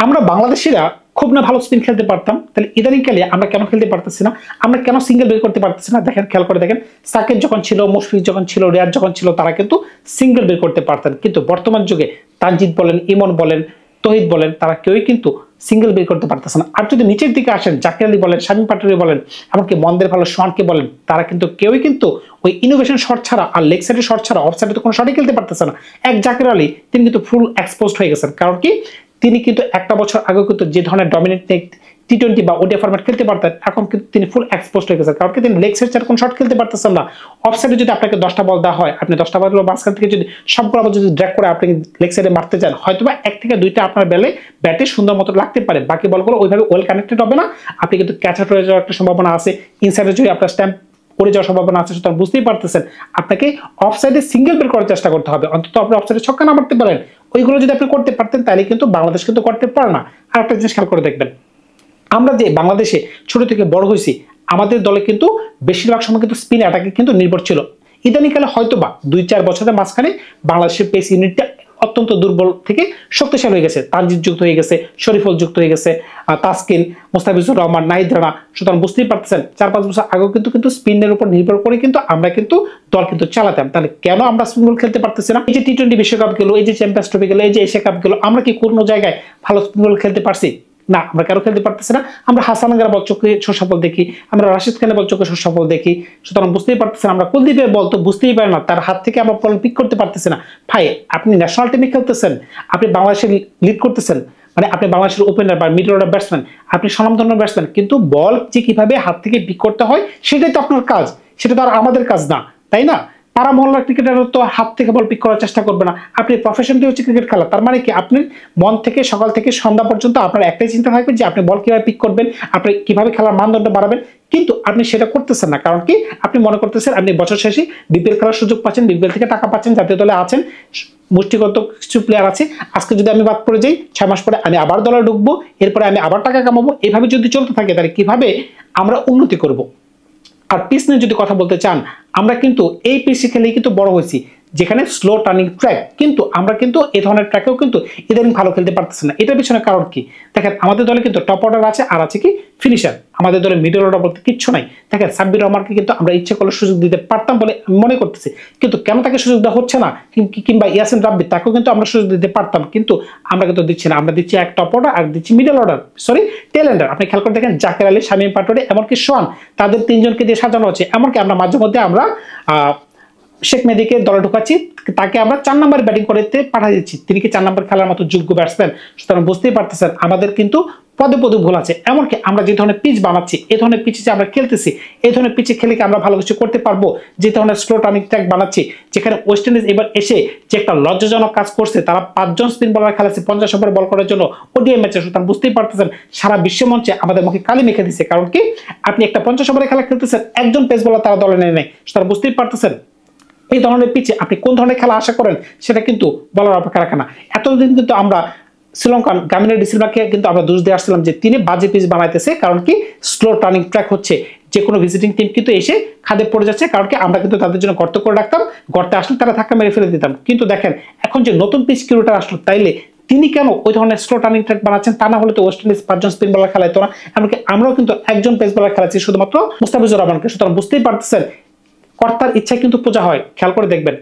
আমরা বাংলাদেশিরা খুব না ভালো স্পিন খেলতে পারতাম, তাহলে ইদানিংকালে আমরা কেন খেলতে পারতেছি না? আমরা কেন সিঙ্গেল বের করতে পারতেছি না? দেখেন, খেয়াল করে দেখেন, সাকিব যখন ছিল, মুশফিক যখন ছিল, রিয়াদ যখন ছিল, তারা কিন্তু সিঙ্গেল বের করতে পারতেন। কিন্তু বর্তমান যুগে তানজিদ বলেন, ইমন বলেন, তহিদ বলেন, তারা কেউই কিন্তু সিঙ্গেল বের করতে পারতেছে না। আর যদি নিচের দিকে আসেন, জাকির আলী বলেন, শামীম পাটোয়ারি বলেন, এমনকি মন্দের ভালো সোহানকে বলেন, তারা কিন্তু কেউই কিন্তু ওই ইনোভেশন শট ছাড়া আর লেগ সাইডের শট ছাড়া অফ সাইডে তো কোনো শটই খেলতে পারতেছে না। এক জাকির আলী, তিনি কিন্তু ফুল এক্সপোজড হয়ে গেছেন। কারণ কি, তিনি কিন্তু একটা বছর আগে কিন্তু যে ধরনের ডমিনেট টি-20 বা ওডিআই ফরম্যাট খেলতে পারতেন, এখন কিন্তু তিনি ফুল এক্সপোজড হয়ে গেছেন। কারণ কি, তিনি লেগ সাইড ছাড়া কোনো শট খেলতে পারতেছেন না। অফ সাইডে যদি আপনাকে 10টা বল দেওয়া হয়, আপনি 10টা বল মাঝখান থেকে যদি সবগুলো যদি ড্র্যাগ করে আপনি লেগ সাইডে মারতে চান, হয়তোবা 1 থেকে 2টা আপনার ব্যাটে সুন্দর মতো লাগতে পারে, বাকি বলগুলো ওইভাবে ওয়েল কানেক্টেড হবে না। আপনি কিন্তু ক্যাচ আউট হয়ে যাওয়ার একটা সম্ভাবনা আছে, ইনসাইডে যদি আপনার স্ট্যাম্প পড়ে যাওয়ার সম্ভাবনা আছে। সুতরাং বুঝতেই পারতেছেন, আপনাকে অফ সাইডে সিঙ্গেল বের করার চেষ্টা করতে হবে। অন্তত আপনি অফ সাইডে ছক্কা না মারতে পারেন, ওইগুলো যদি আপনি করতে পারতেন, তাহলে কিন্তু বাংলাদেশ কিন্তু করতে পারে না। আর একটা জিনিস খেয়াল করে দেখবেন, আমরা যে বাংলাদেশে ছোট থেকে বড় হয়েছি, আমাদের দলে কিন্তু বেশিরভাগ সময় কিন্তু স্পিন অ্যাটাকে কিন্তু নির্ভর ছিল। ইদানিংকালে হয়তোবা 2-4 বছরের মাঝখানে বাংলাদেশের পেস ইউনিটটা অত্যন্ত দুর্বল থেকে শক্তিশালী হয়ে গেছে। তানজিদ যুক্ত হয়ে গেছে, শরীফুল যুক্ত হয়ে গেছে, তাসকিন, মোস্তাফিজুর রহমান, নাহিদ রানা। সুতরাং বুঝতেই পারতেছেন, 4-5 বছর আগেও কিন্তু স্পিনের উপর নির্ভর করে কিন্তু আমরা কিন্তু দল কিন্তু চালাতাম। তাহলে কেন আমরা স্পিন বল খেলতে পারতেছি না? এই যে টি-20 বিশ্বকাপ গেল, এই যে চ্যাম্পিয়ন্স ট্রফি গেল, এই যে এশিয়া কাপ গেল, আমরা কি কোনো জায়গায় ভালো স্পিন বল খেলতে পারছি না? আমরা কেন খেলতে পারতেছি না? আমরা হাসান আঙ্গার বল চোখে সুসফল দেখি, আমরা রাশিদ খানের বল চোখে সুসফল দেখি। সুতরাং বুঝতেই পারতেছেন, আমরা কুলদীপের বল তো বুঝতেই পারি না, তার হাত থেকে আমরা বল পিক করতে পারতেছি না। ভাই, আপনি ন্যাশনাল টিমে খেলতেছেন, আপনি বাংলাদেশে লিড করতেছেন, মানে আপনি বাংলাদেশের ওপেনার বা মিডল অর্ডার ব্যাটসম্যান, আপনি স্বনামধন্য ব্যাটসম্যান, কিন্তু বল যে কিভাবে হাত থেকে পিক করতে হয় সেটাই তো আপনার কাজ, সেটা তো আর আমাদের কাজ না, তাই না? পাড়া মহল্লার ক্রিকেটারও তো হাত থেকে বল পিক করার চেষ্টা করবে না। আপনি প্রফেশনালি হচ্ছে ক্রিকেট খেলা, তার মানে কি আপনি মন থেকে সকাল থেকে সন্ধ্যা পর্যন্ত আপনার একটাই চিন্তা থাকবে যে আপনি বল কিভাবে পিক করবেন, আপনি কিভাবে খেলার মানদণ্ড বাড়াবেন। কিন্তু আপনি সেটা করতেছেন না। কারণ কি, আপনি মনে করতেছেন আপনি বছর শেষে বিপিএল খেলার সুযোগ পাচ্ছেন, বিপিএল থেকে টাকা পাচ্ছেন, জাতীয় দলে আছেন, মুষ্টিগত কিছু প্লেয়ার আছে, আজকে যদি আমি বাদ পড়ে যাই, 6 মাস পরে আমি আবার দলে ঢুকবো, এরপরে আমি আবার টাকা কামাবো। এভাবে যদি চলতে থাকে, তাহলে কিভাবে আমরা উন্নতি করব? আর পিচ নিয়ে যদি কথা বলতে চান, আমরা কিন্তু এই পিচে খেলেই কিন্তু বড় হয়েছি, যেখানে স্লো টার্নিং ট্র্যাক, কিন্তু আমরা কিন্তু এই ধরনের ট্র্যাকেও কিন্তু ইদানিং ভালো খেলতে পারতেছি না। এটার পিছনে কারণ কি? দেখেন, আমাদের দলে কিন্তু টপ অর্ডার আছে, আর আছে কি ফিনিশার। আমাদের দলে মিডল অর্ডার বলতে কিচ্ছু নাই। দেখেন, সাব্বির রহমানকে কিন্তু আমরা ইচ্ছে করলে সুযোগ দিতে পারতাম বলে মনে করতেছি, কিন্তু কেন তাকে সুযোগ দেওয়া হচ্ছে না? কিংবা ইয়াসিন রাব্বি, তাকেও কিন্তু আমরা সুযোগ দিতে পারতাম, কিন্তু আমরা কিন্তু দিচ্ছি না। আমরা দিচ্ছি এক টপ অর্ডার আর দিচ্ছি মিডল অর্ডার, টেল এন্ডার। আপনি খেয়াল করে দেখেন, জাকির আলী, শামীম পাটোয়ারি, এমনকি সোহান, তাদের 3জনকে দিয়ে সাজানো হচ্ছে। এমনকি আমরা মাঝে মধ্যে আমরা শেখ মেহেদীকে দলে ঢোকাচ্ছি, তাকে আমরা 4 নম্বর ব্যাটিং করতে পাঠিয়ে দিচ্ছি। তিনি কি 4 নম্বর খেলার মতো যোগ্য ব্যাটসম্যান? সুতরাং বুঝতেই পারতেছেন, আমাদের কিন্তু পদে পদে ভুল আছে। এমনকি আমরা যে ধরনের পিচ বানাচ্ছি, এই ধরনের পিচে যে আমরা খেলতেছি, এই ধরনের পিচে খেলে কি আমরা ভালো কিছু করতে পারবো? যে ধরনের স্লো টার্নিং ট্র্যাক বানাচ্ছি, যেখানে ওয়েস্ট ইন্ডিজ এবার এসে যে একটা লজ্জাজনক কাজ করছে, তারা 5 জন স্পিন বলার খেলাচ্ছে 50 ওভার বল করার জন্য ওডিআই ম্যাচে। সুতরাং বুঝতেই পারতেছেন, সারা বিশ্ব মঞ্চে আমাদের মুখে কালি মেখে দিচ্ছে। কারণ কি, আপনি একটা 50 ওভারের খেলা খেলতেছেন, একজন পেস বলার তারা দলে নেয় নাই। সুতরাং বুঝতেই পারতেছেন, এই ধরনের পিচে আপনি কোন ধরনের খেলা আশা করেন সেটা কিন্তু বলার অপেক্ষা রাখে না। এতদিন কিন্তু আমরা শ্রীলঙ্কান গামিনী ডিসিলভাকে কিন্তু আমরা দোষ দিয়ে আসছিলাম যে তিনি বাজে পিচ বানাইতেছে, কারণ কি স্লো টার্নিং ট্র্যাক হচ্ছে। যে কোনো ভিজিটিং টিম কিন্তু এসে খাদে পড়ে যাচ্ছে, কারণ কি আমরা কিন্তু তাদের জন্য গর্ত করে রাখতাম, গর্তে আসলে তারা ধাক্কা মেরে ফেলে দিতাম। কিন্তু দেখেন, এখন যে নতুন পিচ কিউরেটার আসলো, তাইলে তিনি কেন ওই ধরনের স্লো টার্নিং ট্র্যাক বানাচ্ছেন? তা না হলে তো ওয়েস্ট ইন্ডিজ 5 জন স্পিন বলার খেলাইতো না, এমনকি আমরাও কিন্তু একজন পেস বলার খেলাচ্ছি, শুধুমাত্র মুস্তাফিজুর রহমানকে। সুতরাং বুঝতেই পারতেছেন, কর্তার ইচ্ছায় কিন্তু পূজা হয়। খেয়াল করে দেখবেন।